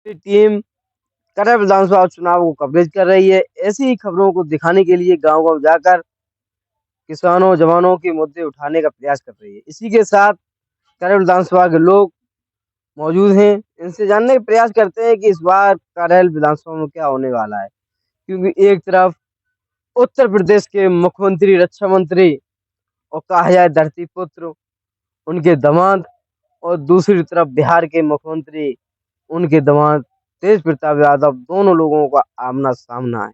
Team Qatar विधानसभा चुनाव को coverage कर रही है। ऐसी ही खबरों को दिखाने के लिए गांव-गांव जाकर किसानों, जवानों के मुद्दे उठाने का प्रयास कर रही है। इसी के साथ कतर विधानसभा के लोग मौजूद हैं। इनसे जानने का प्रयास करते हैं कि इस बार करैल विधानसभा में क्या होने वाला है। क्योंकि एक तरफ उत्तर प्रदेश के मुख्यमंत्री, रक्षा मंत्री और कहा जाए धरती पुत्र, उनके दामाद और दूसरी तरफ बिहार के मुख्यमंत्री, उनके दामाद तेज प्रताप यादव, दोनों लोगों का आमना-सामना है।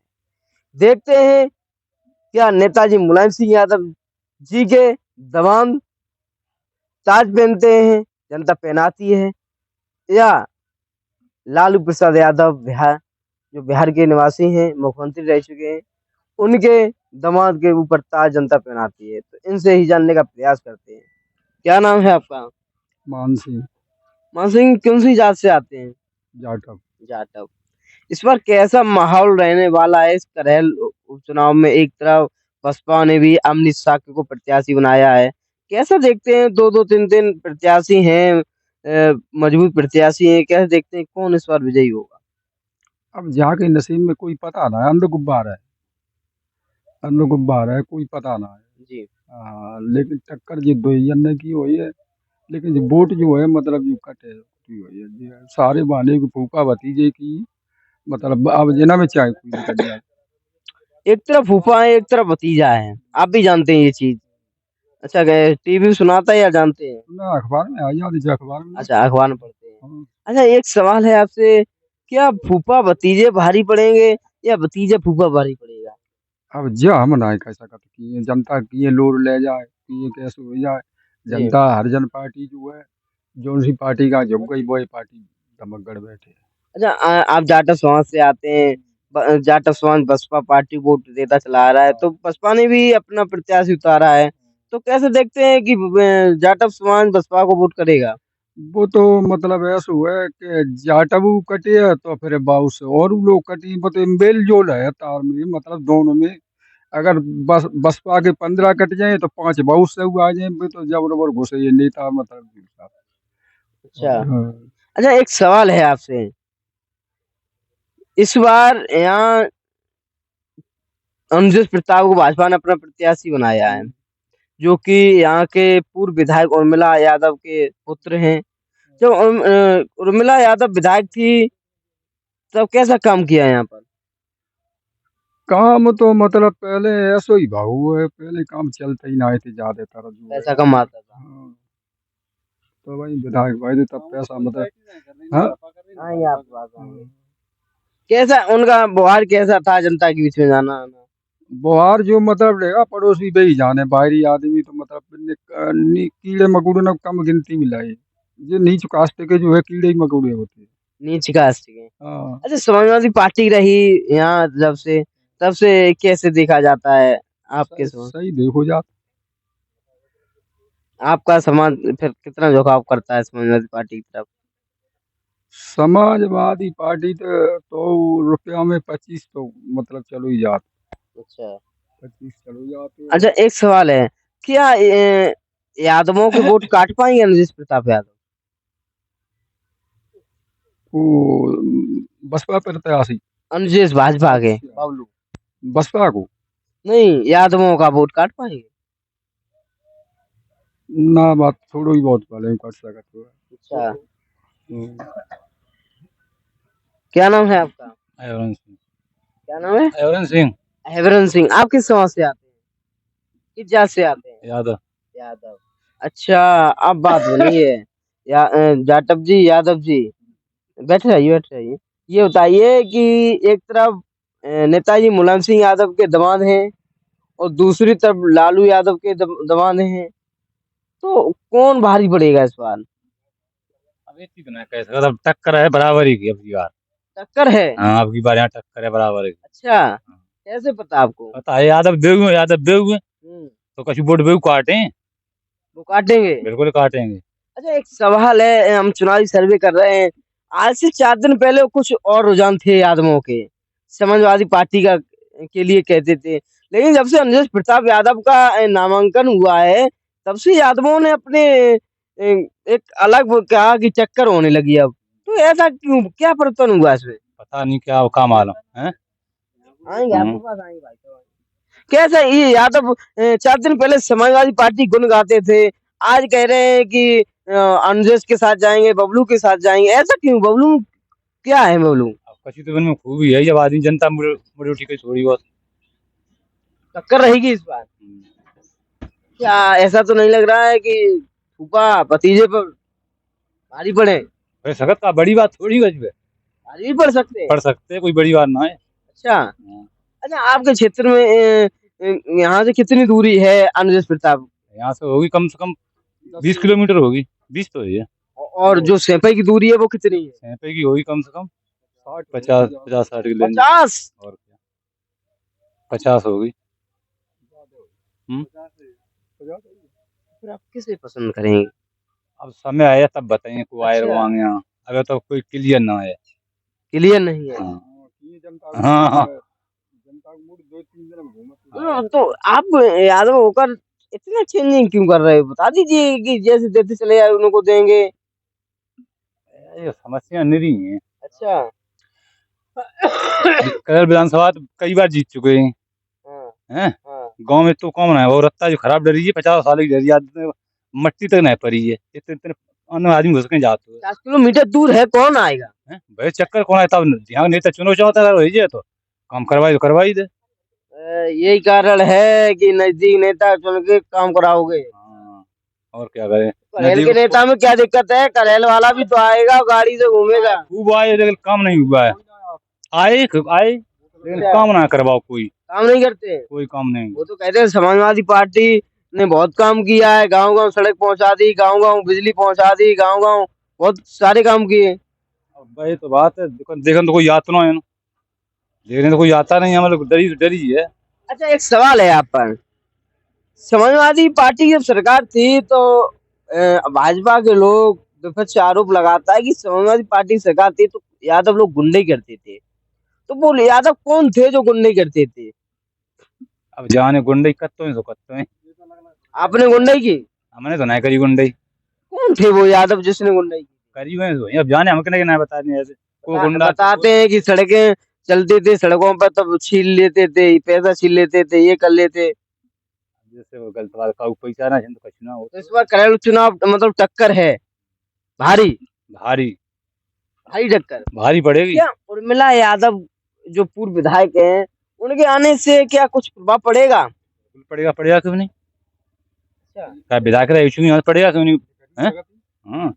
देखते हैं क्या नेताजी मुलायम सिंह यादव जी के दामाद ताज पहनते हैं, जनता पहनाती है, या लालू प्रसाद यादव जो बिहार के निवासी हैं, मुख्यमंत्री रह चुके हैं, उनके दामाद के ऊपर ताज जनता पहनाती है। तो इनसे ही जानने का प्रयास करते हैं। क्या नाम है आपका? मान सिंह। मान सिंह कौन सी जात से आते हैं? जाटव। जाटव। इस बार कैसा माहौल रहने वाला है इस करैल उपचुनाव में? एक तरफ बसपा ने भी अमनीत साक्य को प्रत्याशी बनाया है। कैसा देखते हैं? 2-2 3-3 प्रत्याशी हैं, मजबूत प्रत्याशी हैं। कैसे देखते हैं कौन इस बार विजयी होगा? अब जहाँ के नसीब में कोई पता ना है, अंध गुब्बारा है, अंध गुब्बारा है, कोई पता ना है। जी। लेकिन टक्कर जी दो जन की हुई है, लेकिन जो वोट जो है मतलब जो कटे की हुई है जी, सारे बहाने की फूफा भतीजे की, मतलब अब जना में चाहे कोई निकल जाए। एक तरफ फूफा है, एक तरफ भतीजा है। आप भी जानते हैं ये चीज? अच्छा, गए टीवी में सुनाता है या जानते हैं? ना अखबार में आ जाती है, अखबार में। अच्छा, अखबार में पढ़ते हैं। हाँ। अच्छा, एक सवाल है आपसे, क्या फूफा भतीजे भारी पड़ेंगे या भतीजा फूफा भारी पड़ेगा? अब जा हम ना कह सकत कि ये जनता की ये लोर ले जाए कि ये कैसे हो जाए। जी। जनता हरिजन पार्टी जो है, जो सी पार्टी का झुक गई वो पार्टी दमकगढ़ बैठे। अच्छा, आप जाटव समाज से आते हैं। जाटव समाज बसपा पार्टी वोट देता चला आ रहा है, तो बसपा ने भी अपना प्रत्याशी उतारा है। तो कैसे देखते हैं कि जाटव समाज बसपा को वोट करेगा? वो तो मतलब ऐसा हुआ है कि जाटवू कटे है तो फिर बाऊ से और उ लोग कटी, तो मेल जोल है तार में, मतलब दोनों में। अगर बसपा के 15 कट जाए तो 5 बाऊ से हुआ आ जाए, तो जब बरोबर घुसे ये नेता मतलब जी साहब। अच्छा। हाँ। अच्छा, एक सवाल है आपसे। इस बार यहाँ अनुजेश प्रताप को भाजपा ने अपना प्रत्याशी बनाया है, जो कि यहाँ के पूर्व विधायक उर्मिला यादव के पुत्र हैं। जब उर्मिला यादव विधायक थी, तब कैसा काम किया यहाँ पर? काम तो मतलब पहले ऐसो ही भाऊ है, पहले काम चलते ही ना आए थे ज्यादातर जो है। पैसा कम आता था। हाँ, तो भाई विधायक भाई थे तब पैसा मतलब। हाँ। हाँ, ये आपकी बात है। कैसा उनका व्यवहार कैसा था जनता के बीच में जाना आना? बुहार जो मतलब रहेगा पड़ोसी बे ही जाने, बाहरी आदमी तो मतलब कीड़े मकोड़े ना कम गिनती में लाए। ये नीच कास्ट के जो है कीड़े ही मकोड़े होते हैं। नीच कास्ट के। हाँ। अच्छा, समाजवादी पार्टी रही यहाँ जब से, तब से कैसे देखा जाता है आपके समाज? सही देखो जा। आपका समाज फिर कितना झुकाव करता है समाजवादी पार्टी की तरफ? समाजवादी पार्टी तो रुपया में 25 तो मतलब चलो ही जात। अच्छा। 25 चलो जाते। अच्छा, एक सवाल है, क्या यादवों के वोट काट पाएंगे अनुजेश प्रताप यादव? वो बसपा प्रत्याशी। अनुजेश भाजपा के अच्छा। बबलू। बसपा को नहीं, यादवों का वोट काट पाएंगे? ना बात थोड़ो ही बहुत पहले कर सकते हो। अच्छा। क्या नाम है आपका? हरवंश सिंह। क्या नाम है? हरवंश सिंह। हरवंश सिंह। आप किस समाज से आते हैं? किस जात से आते हैं? यादव। यादव। अच्छा, अब बात बनी है। जाटव जी, यादव जी, बैठ जाइए, बैठ जाइए। ये बताइए कि एक तरफ नेताजी मुलायम सिंह यादव के दामाद हैं और दूसरी तरफ लालू यादव के दामाद हैं, तो कौन भारी पड़ेगा इस बार? अब ये चीज ना कह सकता, अब टक्कर है बराबरी की अब की बार। टक्कर है? हाँ, अब की बार यहाँ टक्कर है बराबरी की। अच्छा, कैसे पता आपको? पता है, यादव देव तो कछु वोट बेव काटे। वो काटेंगे? बिल्कुल काटेंगे। अच्छा, एक सवाल है, हम चुनावी सर्वे कर रहे हैं। आज से 4 दिन पहले कुछ और रुझान थे यादवों के, समाजवादी पार्टी का के लिए कहते थे। लेकिन जब से अनुजेश प्रताप यादव का नामांकन हुआ है, तब से यादवों ने अपने एक अलग वो कहा कि चक्कर होने लगी अब। तो ऐसा क्यों, क्या परिवर्तन हुआ इसमें? पता नहीं क्या का मालूम है। आएंगे आपके पास, आएंगे भाई साहब। कैसा ये यादव 4 दिन पहले समाजवादी पार्टी गुण गाते थे, आज कह रहे हैं कि अनुदेश के साथ जाएंगे, बबलू के साथ जाएंगे, ऐसा क्यों? बबलू क्या है बबलू? अब कची तो में खूबी है जब आदमी जनता मुड़ उठी के थोड़ी बहुत। टक्कर रहेगी इस बार? क्या ऐसा तो नहीं लग रहा है कि फूफा भतीजे पर भारी पड़े? अरे सकत का बड़ी बात थोड़ी है इसमें। भारी भी पड़ सकते हैं। पढ़ सकते हैं, कोई बड़ी बात ना है। अच्छा। अच्छा, आपके क्षेत्र में यहाँ से कितनी दूरी है अनुदेश प्रताप? यहाँ से होगी कम से कम 20 किलोमीटर होगी। 20 तो है। और जो सेपई की दूरी है वो कितनी है? सैंपे की होगी कम से कम 50-60 की लेंगे। 50? और क्या 50 होगी। फिर आप किसे पसंद करेंगे? अब समय आया तब बताएंगे को आए अच्छा। आगे यहाँ। अगर तो कोई क्लियर ना है। क्लियर नहीं है। हाँ हाँ। तो आप यादव होकर इतना चेंजिंग क्यों कर रहे हो? बता दीजिए कि जैसे देते चले आए उनको देंगे। ये समस्या निरी है। अच्छा। कल विधानसभा तो कई बार जीत चुके हैं। हाँ, हैं हाँ। गांव में तो कौन है वो रत्ता जो खराब डरी है 50 साल की डरी आदमी मट्टी तक नहीं पड़ी है। इतने इतने अन्य आदमी घुस के जाते 50 किलोमीटर दूर है, कौन आएगा? हैं भाई चक्कर कौन है तब यहाँ नेता चुनो चाहता है रही तो काम करवाई दे। यही कारण है कि नजदीक नेता चुन के काम कराओगे। हाँ, और क्या करें। करेल के नेता में क्या दिक्कत है? करेल वाला भी तो आएगा, गाड़ी से घूमेगा। खूब आए लेकिन काम नहीं हुआ है। आए लेकिन काम ना करवाओ कोई। काम नहीं करते? कोई काम नहीं। वो तो कहते हैं समाजवादी पार्टी ने बहुत काम किया है, गांव गांव सड़क पहुंचा दी, गांव गांव बिजली पहुंचा दी, गांव गांव बहुत सारे काम किए। अब भाई तो बात है देखने तो कोई आता ना है ना। देखने तो कोई आता नहीं है मतलब डरी है। अच्छा, एक सवाल है आप पर। समाजवादी पार्टी की जब सरकार थी तो भाजपा के लोग विपक्ष आरोप लगाता है कि समाजवादी पार्टी की सरकार थी तो यादव लोग गुंडे करते थे। तो वो यादव कौन थे जो गुंडे करते थे? अब जाने गुंडई करते हैं। आपने गुंडई की? हमने तो नहीं करी गुंडई। कौन थे वो यादव जिसने गुंडई की? करी हुए तो अब जाने हम क्या बता दें ऐसे को गुंडा बताते हैं कि सड़कें चलते थे, सड़कों पर तब छीन लेते थे, पैसा छीन लेते थे, ये कर लेते। जैसे वो गलत बात का पैसा ना तो कुछ ना हो। तो इस बार करेल चुनाव मतलब टक्कर है भारी भारी भारी टक्कर भारी पड़ेगी। क्या उर्मिला यादव जो पूर्व विधायक हैं उनके आने से क्या कुछ प्रभाव पड़ेगा? पड़ेगा क्यों नहीं। क्या विधायक रहे इशू नहीं पड़ेगा क्यों नहीं। हाँ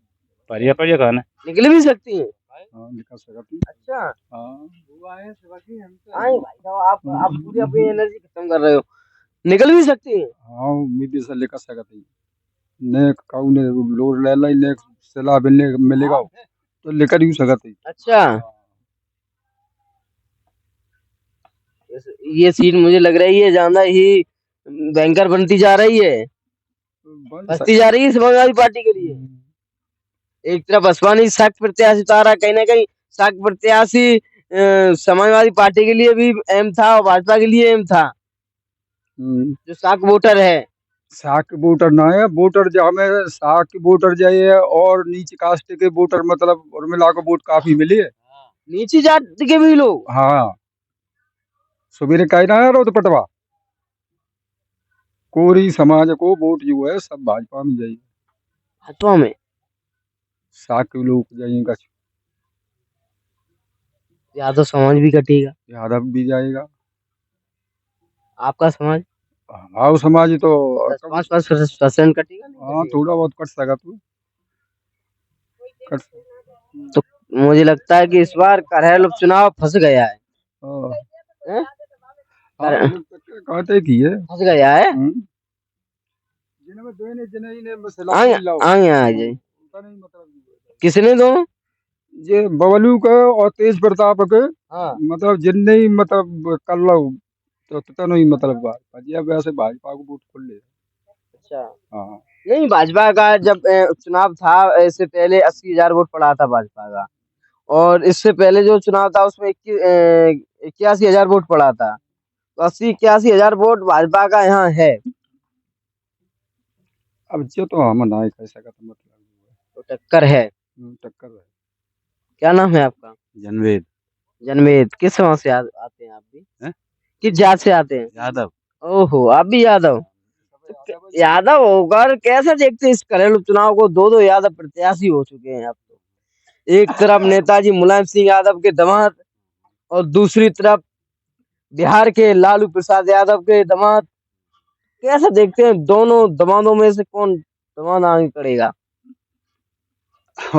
पड़ेगा कहना निकल भी सकती है। अच्छा। हाँ भाई साहब, आप पूरी अपनी एनर्जी खत्म कर रहे हो। निकल भी सकती है। हाँ उम्मीद से लेकर सकती ने काऊ ने लोड ले लाई ने सलाह मिलेगा तो लेकर ही सकती। अच्छा, ये सीट मुझे लग रही है ज्यादा ही बैंकर बनती जा रही है, बसती जा रही है समाजवादी पार्टी के लिए। एक तरफ बसपानी सख्त प्रत्याशी उतारा, कहीं ना कहीं सख्त प्रत्याशी समाजवादी पार्टी के लिए भी अहम था और भाजपा के लिए अहम था। जो साक वोटर है, साक वोटर ना है वोटर जो हमें साक वोटर जाइए और नीचे कास्ट के वोटर मतलब उर्मिला को वोट काफी मिले है। नीची जाति के भी लोग। हाँ सुबेरे कह रहा है रोड पटवा कोरी समाज को वोट जो है सब भाजपा में जाइए। भाजपा में साक के लोग जाइएगा यादव समाज भी कटेगा, यादव भी जाएगा। आपका समाज हाँ समाज तो 5% कटेगा नहीं हाँ कटेगा? थोड़ा बहुत कट सका तू कट तो मुझे लगता है कि इस बार करेल उपचुनाव फंस गया है। हैं? कहते की है फंस गया है। आगे आ जाए किसने दो ये बबलू का और तेज प्रताप के हाँ मतलब जिनने ही मतलब कर लो तो तन ही मतलब बात अब वैसे भाजपा को वोट खोल ले। अच्छा। हाँ नहीं, भाजपा का जब चुनाव था इससे पहले 80,000 वोट पड़ा था भाजपा का, और इससे पहले जो चुनाव था उसमें 81,000 वोट पड़ा था। तो 80-81,000 वोट भाजपा का यहाँ है। अब जो तो हम ना ही कह सकते मतलब तो टक्कर है। टक्कर है। क्या नाम है आपका? जनवेद जनमेद। किस समाज से आते हैं आप भी? हैं? किस जात से आते हैं? यादव। ओहो, आप भी यादव? तो यादव होकर कैसे देखते हैं इस घरेलू चुनाव को? दो यादव प्रत्याशी हो चुके हैं अब तो। एक तरफ नेताजी मुलायम सिंह यादव के दामाद और दूसरी तरफ बिहार के लालू प्रसाद यादव के दामाद। कैसे देखते हैं दोनों दामादों में से कौन दामाद आगे करेगा?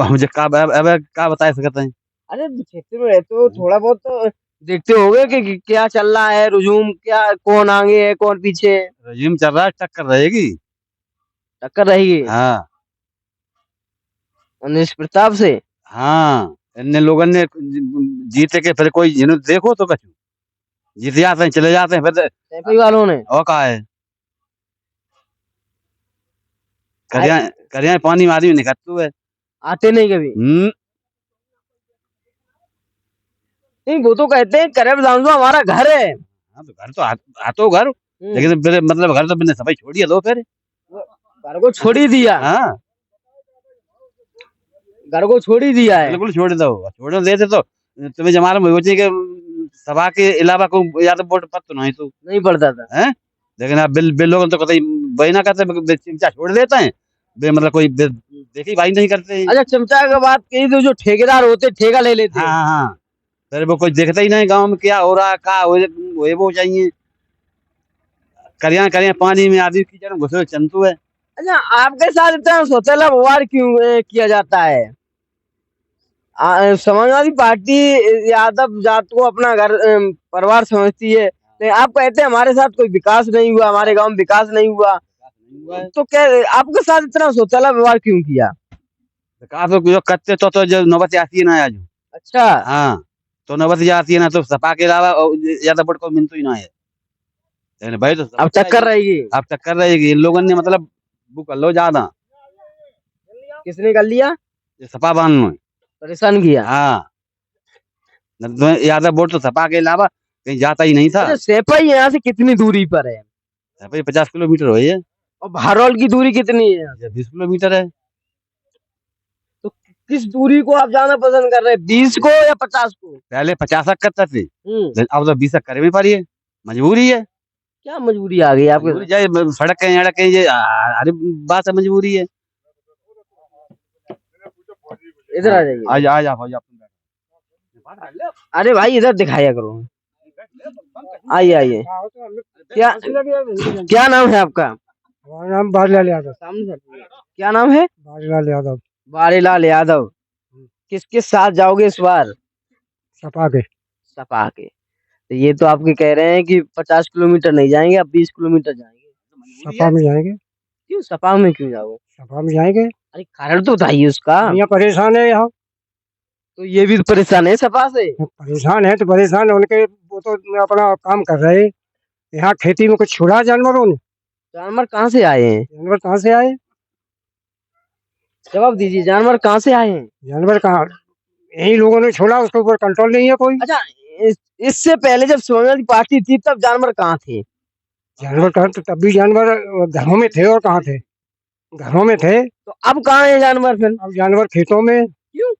मुझे का अब का बता सकते हैं। अरे क्षेत्र में रहते हो, थोड़ा बहुत तो देखते होगे कि क्या चल रहा है, रुझूम क्या, कौन आगे है कौन पीछे है। रजीम चल रहा है, टक्कर रहेगी। टक्कर रहेगी हाँ अनिश प्रताप से। हाँ, इतने लोगों ने जीते के फिर कोई जिन्होंने देखो तो कछु जीत जाते हैं, चले जाते हैं फिर। सैफई वालों ने और कहा है करिया करिया पानी मारी नहीं खातू है। आते नहीं कभी। नहीं, वो तो कहते हैं करे विधानसभा हमारा घर है। हाँ तो घर तो आतो घर, लेकिन फिर मतलब घर तो मैंने सफाई छोड़ी है दो फिर। घर को छोड़ ही दिया। हाँ घर को छोड़ ही दिया है। बिल्कुल छोड़ दो, छोड़ देते तो तुम्हें जमाना में होती है कि सभा के अलावा को या तो वोट पत तो नहीं तो नहीं पड़ता था। हैं। लेकिन आप बिल लोग तो कतई वही ना करते, चिमचा छोड़ देते हैं मतलब कोई देखी भाई नहीं करते। अच्छा, चमचा की बात कही तो जो ठेकेदार होते ठेका ले लेते। हाँ हाँ, फिर वो कोई देखता ही नहीं गांव में क्या हो रहा, क्या वो चाहिए। करिया करिया पानी में आदमी कीचड़ में घुसे चंतु है। अच्छा, आपके साथ इतना सौतेला व्यवहार क्यों किया जाता है? समाजवादी पार्टी यादव जात को अपना घर परिवार समझती है, लेकिन आप कहते हैं हमारे साथ कोई विकास नहीं हुआ, हमारे गांव में विकास नहीं हुआ। तो क्या आपके साथ इतना सौतेला व्यवहार क्यों किया? विकास जो करते तो जो नौबत आती है ना आज। अच्छा। हाँ, तो नौबत आती है ना तो सपा के अलावा ज्यादा वोट को मिलता ही ना है। लेकिन भाई तो अब टक्कर रहेगी। अब टक्कर रहेगी। इन लोगों ने मतलब वो कर लो ज्यादा। किसने कर लिया? सपा बांध लो, परेशान किया। हाँ, यादव वोट तो सपा के अलावा कहीं जाता ही नहीं था। अच्छा, सेपई यहाँ से कितनी दूरी पर है? सपा 50 किलोमीटर हुई है। और बहरौल की दूरी कितनी है? 20 किलोमीटर है। तो किस दूरी को आप जाना पसंद कर रहे हैं, 20 को या 50 को? पहले 50 करते थे, अब तो 20 करे भी पड़ी है, मजबूरी है। क्या मजबूरी आ गई आपके? जाए सड़क कहीं अड़क कहीं अरे बात है, मजबूरी है। इधर आ जाइए। आज आप अरे भाई इधर दिखाया करो। आइए आइए। क्या क्या नाम है आपका? हमारा नाम बारीलाल यादव। सामने से। क्या नाम है? बारीलाल यादव। बारीलाल यादव। किसके साथ जाओगे इस बार? सपा के। सपा के। तो ये तो आपके कह रहे हैं कि 50 किलोमीटर नहीं जाएंगे, अब 20 किलोमीटर जाएंगे। सपा में जाएंगे। क्यों सपा में क्यों जाओगे? सपा में जाएंगे। अरे कारण तो बताइए उसका। यहाँ परेशान है, यहाँ तो ये भी तो परेशान है सपा से। परेशान है तो परेशान उनके, वो तो अपना काम कर रहे हैं। यहाँ खेती में कुछ छुड़ा जानवरों ने? जानवर कहाँ से आए हैं? जानवर कहाँ से आए? जवाब दीजिए, जानवर कहाँ से आए हैं? जानवर कहाँ, यही लोगों ने छोड़ा, उसके ऊपर कंट्रोल नहीं है कोई। अच्छा, इससे पहले जब समाजवादी पार्टी थी तब जानवर कहाँ थे? जानवर कहाँ, तो तब भी जानवर घरों में थे। और कहाँ थे? घरों में थे। तो अब कहाँ है जानवर फिर? अब जानवर खेतों में। क्यों?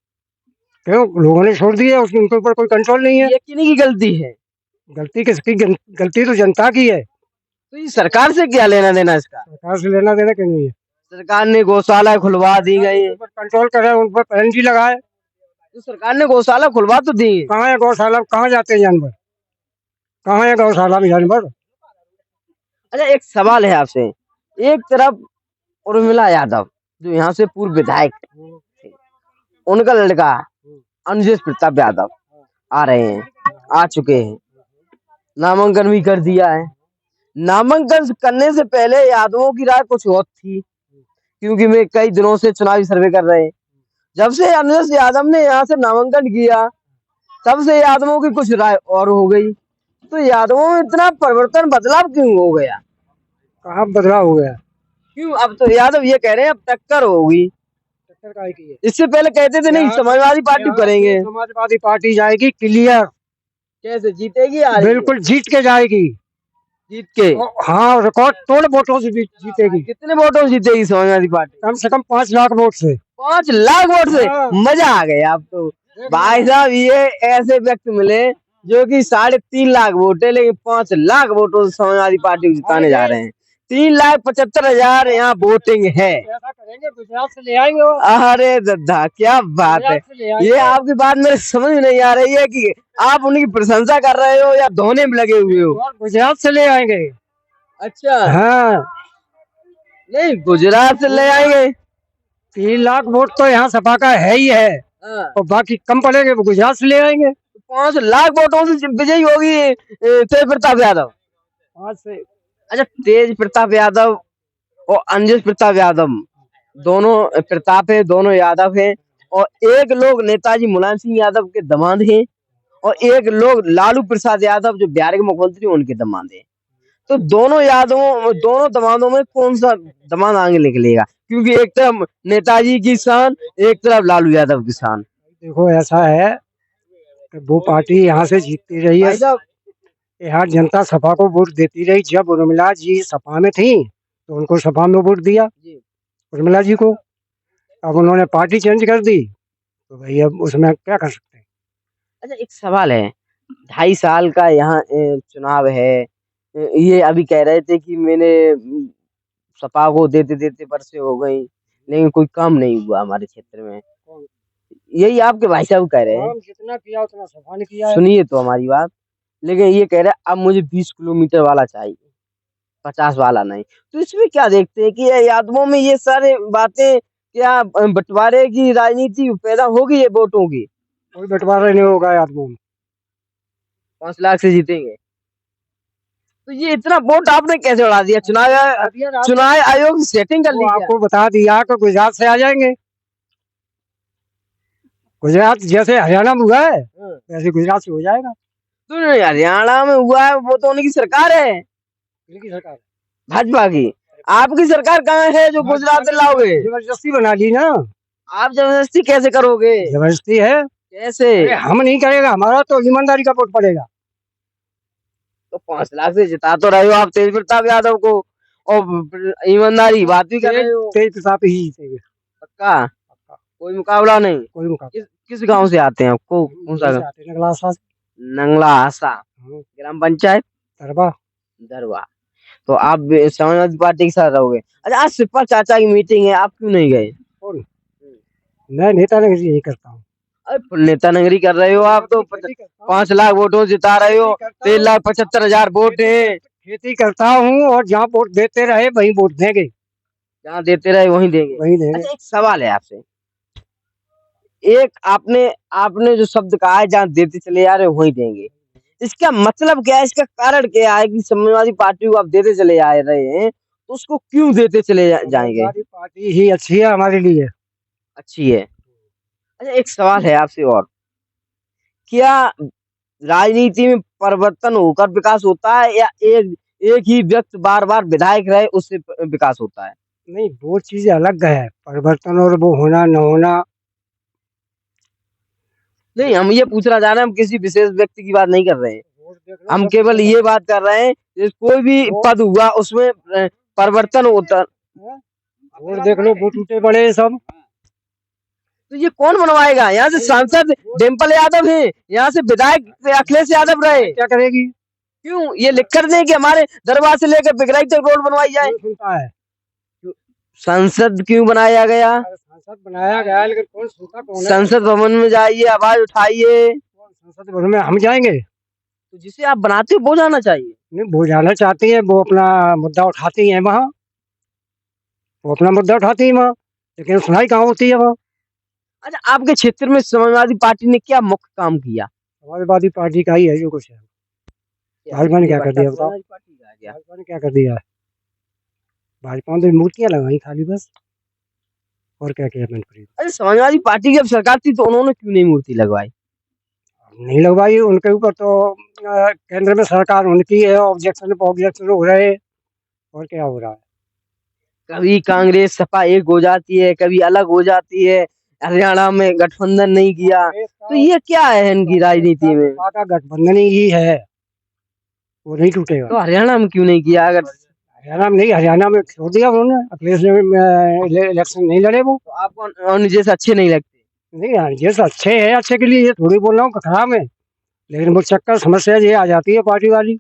क्यों? लोगों ने छोड़ दिए, उनके ऊपर कोई कंट्रोल नहीं है। ये किन्हीं की गलती है? गलती किसकी? गलती तो जनता की है। तो ये सरकार से क्या लेना देना इसका? सरकार से लेना देना क्यों नहीं है? सरकार ने गौशाला खुलवा दी गई। कंट्रोल करे, उन पर पैरेंटी लगाए। तो सरकार ने गौशाला खुलवा तो दी। कहाँ है गौशाला? कहाँ जाते हैं जानवर? कहाँ है गौशाला में जानवर? अच्छा, एक सवाल है आपसे। एक तरफ उर्मिला यादव जो यहाँ से पूर्व विधायक थे, उनका लड़का अनुजेश प्रताप यादव आ रहे हैं, आ चुके हैं, नामांकन भी कर दिया है। नामांकन करने से पहले यादवों की राय कुछ और थी, क्योंकि मैं कई दिनों से चुनावी सर्वे कर रहे हैं। जब से अनुजेश यादव ने यहाँ से नामांकन किया तब से यादवों की कुछ राय और हो गई। तो यादवों में इतना परिवर्तन, बदलाव क्यों हो गया? कहाँ बदलाव हो गया? क्यों? अब तो यादव ये कह रहे हैं अब टक्कर होगी। टक्कर काहे की है? इससे पहले कहते थे नहीं समाजवादी पार्टी करेंगे। समाजवादी पार्टी जाएगी क्लियर। कैसे जीतेगी? बिल्कुल जीत के जाएगी। जीत के? हाँ, रिकॉर्ड तोड़ वोटों से जीतेगी। कितने वोटों से जीतेगी समाजवादी पार्टी? कम से कम 5 लाख वोट से। 5 लाख वोट से? हाँ। मजा आ गया। आप तो भाई साहब ये ऐसे व्यक्ति मिले जो कि 3.5 लाख वोट है, लेकिन 5 लाख वोटों से समाजवादी पार्टी को जिताने जा रहे हैं। 3,75,000 यहाँ वोटिंग है। ऐसा करेंगे, गुजरात से ले आएंगे और अरे दद्दा क्या बात है। गुजरात से ले आएंगे। ये आपकी बात मेरे समझ में नहीं आ रही है कि आप उनकी प्रशंसा कर रहे हो या धोने में लगे हुए हो। और गुजरात से ले आएंगे। अच्छा, हाँ, नहीं गुजरात से ले आएंगे। 3 लाख वोट तो यहाँ सपा का है ही है, और बाकी कम पड़ेंगे वो गुजरात से ले आएंगे। 5 लाख वोटों से विजयी होगी तेज प्रताप यादव। आज से अच्छा, तेज प्रताप यादव और अंजस प्रताप यादव दोनों प्रताप है, दोनों यादव हैं, और एक लोग नेताजी मुलायम सिंह यादव के दामाद हैं, और एक लोग लालू प्रसाद यादव जो बिहार के मुख्यमंत्री उनके दामाद हैं। तो दोनों दामादों में कौन सा दामाद आगे निकलेगा? क्योंकि एक तरफ नेताजी की शान, एक तरफ लालू यादव की शान। देखो ऐसा है कि वो पार्टी यहाँ से जीतती रही है, भाई साहब, यहाँ जनता सपा को वोट देती रही। जब उर्मिला जी सपा में थी तो उनको सपा में वोट दिया, उर्मिला जी को। अब उन्होंने पार्टी चेंज कर दी तो भाई अब उसमें क्या कर सकते हैं। अच्छा एक सवाल है, 2.5 साल का यहाँ चुनाव है। ये अभी कह रहे थे कि मैंने सपा को देते देते बरसे हो गई, लेकिन कोई काम नहीं हुआ हमारे क्षेत्र में। यही आपके भाई साहब कह रहे हैं। जितना किया उतना सपा ने किया है। सुनिए तो हमारी बात, लेकिन ये कह रहे हैं अब मुझे 20 किलोमीटर वाला चाहिए, 50 वाला नहीं। तो इसमें क्या देखते हैं कि ये यादवों में ये सारे बातें क्या बंटवारे की राजनीति पैदा होगी ये वोटों की? कोई बंटवारा नहीं होगा आदमी में। 5 लाख से जीतेंगे। तो ये इतना वोट आपने कैसे उड़ा दिया? चुनाव आयोग सेटिंग कर ली क्या? आपको बता दिया कि गुजरात से आ जाएंगे। गुजरात जैसे हरियाणा में हुआ है वैसे गुजरात से हो जाएगा। तो नहीं, हरियाणा में हुआ है वो तो उनकी सरकार है, उनकी सरकार, भाजपा की। आपकी सरकार कहाँ है जो गुजरात से लाओगे? जबरदस्ती बना ली ना। आप जबरदस्ती कैसे करोगे? जबरदस्ती है कैसे? अरे हम नहीं करेगा, हमारा तो ईमानदारी का वोट पड़ेगा। तो 5 लाख से जिता तो रहे हो आप तेज प्रताप यादव को, और ईमानदारी बात भी कर रहे हो। तेज प्रताप ही जीतेंगे पक्का? कोई मुकाबला नहीं? कोई मुकाबला। किस गांव से आते हैं आपको? कौन सा गाँव? नंगला आसा, ग्राम पंचायत तरबा। दरवा। तो आप समाजवादी पार्टी के साथ रहोगे। अच्छा, आज सिप्पा चाचा की मीटिंग है, आप क्यों नहीं गए? मैं नेता नहीं करता हूँ। अरे नेता नगरी कर रहे हो आप तो। 5 लाख वोटों से जिता रहे हो, 3,75,000 वोट है। खेती करता हूँ और जहाँ वोट देते रहे वहीं वोट देंगे। जहाँ देते रहे वहीं देंगे। वहीं देंगे। अच्छा एक सवाल है आपसे, एक आपने जो शब्द कहा है जहाँ देते चले जा रहे हो वहीं देंगे, इसका मतलब क्या है? इसका कारण क्या है कि समाजवादी पार्टी को आप देते चले जा रहे हैं, तो उसको क्यों देते चले जाएंगे? समाजवादी पार्टी ही अच्छी है हमारे लिए। अच्छी है। अच्छा एक सवाल है आपसे और, क्या राजनीति में परिवर्तन होकर विकास होता है या एक ही व्यक्ति बार बार विधायक रहे उससे विकास होता है? नहीं, वो चीजें अलग है, परिवर्तन और वो होना न होना। नहीं, हम ये पूछना चाह रहे हैं, हम किसी विशेष व्यक्ति की बात नहीं कर रहे हैं, हम केवल ये बात कर रहे हैं कि कोई भी पद हुआ उसमें परिवर्तन होता। वोट देख लो, वो टूटे पड़े सब। तो ये कौन बनवाएगा? यहाँ से सांसद डिम्पल यादव है, यहाँ से विधायक अखिलेश यादव रहे, क्या करेगी? क्यों ये लिख कर दें कि हमारे दरबार से लेकर बिगड़ाई तक रोड बनवाई जाए? सुनता है संसद क्यों बनाया गया? संसद बनाया गया लेकिन कौन सुनता कौन है? संसद भवन में जाइए, आवाज उठाइए। संसद भवन में हम जाएंगे? तो जिसे आप बनाते हो वो जाना चाहिए। नहीं, वो जाना चाहती है, वो अपना मुद्दा उठाती है वहाँ, वो अपना मुद्दा उठाती है वहाँ, लेकिन सुनाई कहाँ होती है वहाँ। अच्छा, आपके क्षेत्र में समाजवादी पार्टी ने क्या मुख्य काम किया? समाजवादी पार्टी का ही है जो कुछ है। भाजपा ने क्या कर दिया बताओ? भाजपा ने क्या कर दिया है? भाजपा ने तो मूर्तियाँ लगाई खाली बस, और क्या किया मैंने? अरे समाजवादी पार्टी की जब सरकार थी तो उन्होंने क्यों नहीं मूर्ति लगवाई? नहीं लगवाई, उनके ऊपर तो केंद्र में सरकार उनकी है, ऑब्जेक्शन हो रहे, और क्या हो रहा है? कभी कांग्रेस सपा एक हो जाती है, कभी अलग हो जाती है, हरियाणा में गठबंधन नहीं किया, तो ये क्या है इनकी राजनीति में? का गठबंधन ही है, वो नहीं टूटेगा। तो हरियाणा में क्यों नहीं किया? अगर हरियाणा में नहीं, हरियाणा में छोड़ दिया उन्होंने, अखिलेश ने इलेक्शन नहीं लड़े वो। तो आपको जैसे अच्छे नहीं लगते? नहीं यार, ये तो अच्छे है, अच्छे के लिए ये थोड़ी बोल रहा हूँ कि खराब है, लेकिन वो चक्कर समस्या ये आ जाती है पार्टी वाली।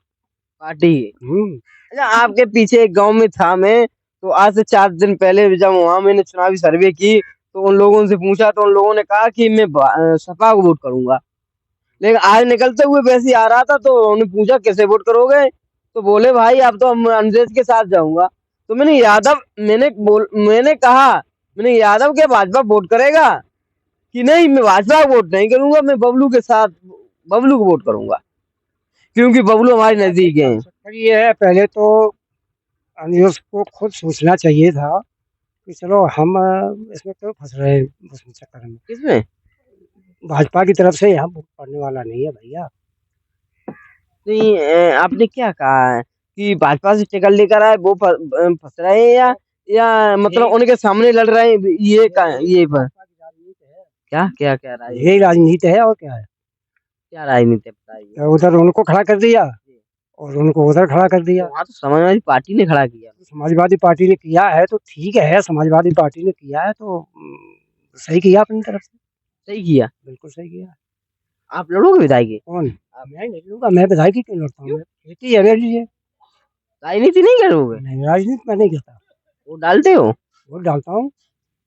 पार्टी। हम्म। अच्छा, आपके पीछे एक गांव में था मैं, तो आज से 4 दिन पहले जब वहां मैंने चुनावी सर्वे की, तो उन लोगों से पूछा तो उन लोगों ने कहा कि मैं सपा को वोट करूंगा। लेकिन आज निकलते हुए वैसे ही आ रहा था, तो उन्होंने पूछा कैसे वोट करोगे, तो बोले भाई अब तो हम अंग्रेज के साथ जाऊंगा। तो मैंने कहा, मैंने यादव क्या भाजपा वोट करेगा कि नहीं, मैं भाजपा को वोट नहीं करूंगा, मैं बबलू के साथ, बबलू को वोट करूंगा, क्योंकि बबलू हमारे नजदीक है। चक्कर ये है, पहले तो अंग्रेज को खुद सोचना चाहिए था कि चलो हम इसमें क्यों फंस रहे हैं उस चक्कर में। किसमें? भाजपा की तरफ से यहाँ वोट पड़ने वाला नहीं है भैया। नहीं, आपने क्या कहा है कि भाजपा से टिकट लेकर आए वो फंस रहे हैं, या मतलब उनके सामने लड़ रहे हैं, ये पर क्या क्या क्या राय, यही राजनीति है और क्या है। क्या राजनीति बताइए। तो उधर उनको खड़ा कर दिया और उनको उधर खड़ा कर दिया। वहाँ तो समाजवादी पार्टी ने खड़ा किया। समाजवादी पार्टी ने किया है तो ठीक है, समाजवादी पार्टी ने किया है तो सही किया अपनी तरफ से। सही किया। बिल्कुल सही किया। आप लड़ोगे विधायक? कौन? मैं नहीं लड़ूंगा, मैं विधायक ही क्यों लड़ता हूँ, खेती है मेरी ये। राजनीति नहीं करोगे? नहीं, राजनीति मैं नहीं करता। वोट डालते हो? वोट डालता हूँ।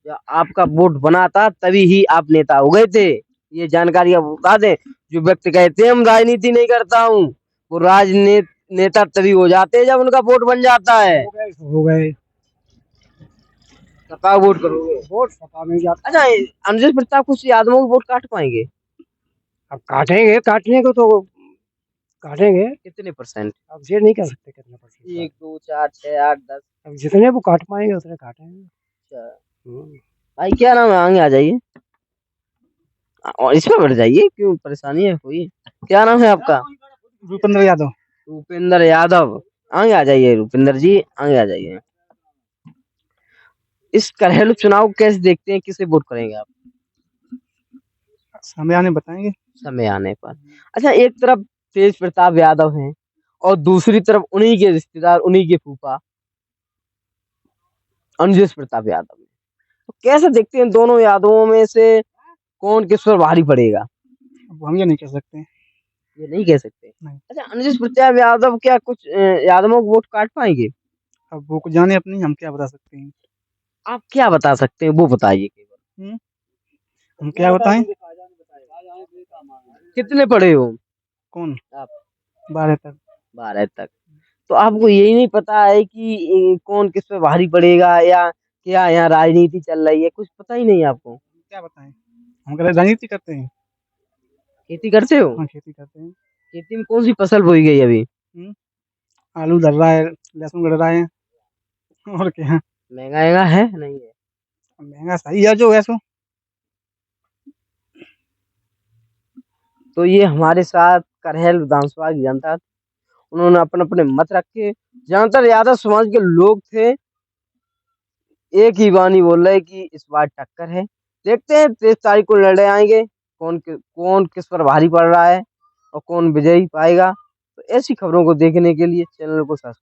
या आपका वोट बना था तभी ही आप नेता हो गए थे, ये जानकारी आप बता दें। जो व्यक्ति कहते हैं हम राजनीति नहीं करता हूँ, वो नेता तभी हो जाते हैं जब उनका वोट बन जाता है। हो गए। सपा वोट करोगे? वोट सपा में जाता। अच्छा, अनुजेश प्रताप कुछ यादवों को वोट काट पाएंगे? अब काटेंगे, काटने को तो काटेंगे। कितने परसेंट? अब ये नहीं कह सकते कितने परसेंट। 1 2 4 6 8 10। अब जितने वो काट पाएंगे उतने काटेंगे। अच्छा भाई, क्या नाम है? आगे आ जाइए और इसमें बैठ जाइए, क्यों परेशानी है कोई? क्या नाम है आपका? भूपेंद्र यादव। रूपेंद्र यादव, आगे आ जाइए रूपेंद्र जी, आगे आ जाइए। इस घरेलू चुनाव को कैसे देखते हैं, किसे वोट करेंगे आप? समय आने बताएंगे। समय आने पर। अच्छा, एक तरफ तेज प्रताप यादव हैं और दूसरी तरफ उन्हीं के रिश्तेदार, उन्हीं के फूफा अनुजेश प्रताप यादव हैं। तो कैसे देखते हैं दोनों यादवों में से कौन किस पर भारी पड़ेगा? अब हम ये नहीं कह सकते। ये नहीं कह सकते। नहीं। अच्छा, अनुजेश प्रताप यादव क्या कुछ यादवों को वोट काट पाएंगे? अब वो जाने अपनी, हम क्या बता सकते हैं। आप क्या बता सकते हैं वो बताइए केवल। हम क्या बताएं। कितने पढ़े हो कौन? आप? 12 तक। 12 तक। तो आपको यही नहीं पता है कि कौन किस पे भारी पड़ेगा, या क्या यहाँ राजनीति चल रही है, कुछ पता ही नहीं आपको? क्या बताएं, हम कह राजनीति करते हैं। खेती करते हो? हाँ, खेती करते हैं। खेती में कौन सी फसल बोई गई अभी? आलू डल रहा है, लहसुन गड़ रहा है, और क्या। महंगा है नहीं है? महंगा सही है जो है सो। तो ये हमारे साथ करहेल विधानसभा की जनता, उन्होंने अपने अपने मत रखे। ज्यादातर यादव समाज के लोग थे, एक ही वाणी बोल रहे कि इस बार टक्कर है। देखते हैं 23 तारीख को लड़े आएंगे, कौन किस पर भारी पड़ रहा है और कौन विजयी पाएगा। तो ऐसी खबरों को देखने के लिए चैनल को सब्सक्राइब